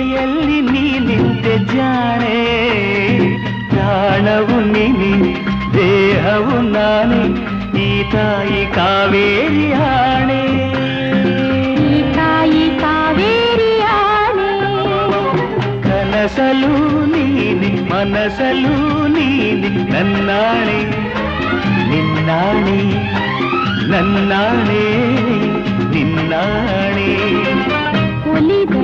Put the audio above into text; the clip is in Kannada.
ಜೊತೆಯಲ್ಲಿ ನೀ ನಿಂತೆ ಜಾಣೆ ಪ್ರಾಣವು ನೀನೆ ದೇಹವು ನಾನೇ ಈ ತಾಯಿ ಕಾವೇರಿ ಆಣೆ ಈ ತಾಯಿ ಕಾವೇರಿ ಆಣೆ ಕನಸಲು ನೀನೆ ಮನಸಲು ನೀನೆ ನನ್ನಾಣೆ ನಿನ್ನಾಣೆ ನನ್ನಾಣೆ ನಿನ್ನಾಣೆ ಒಲಿದ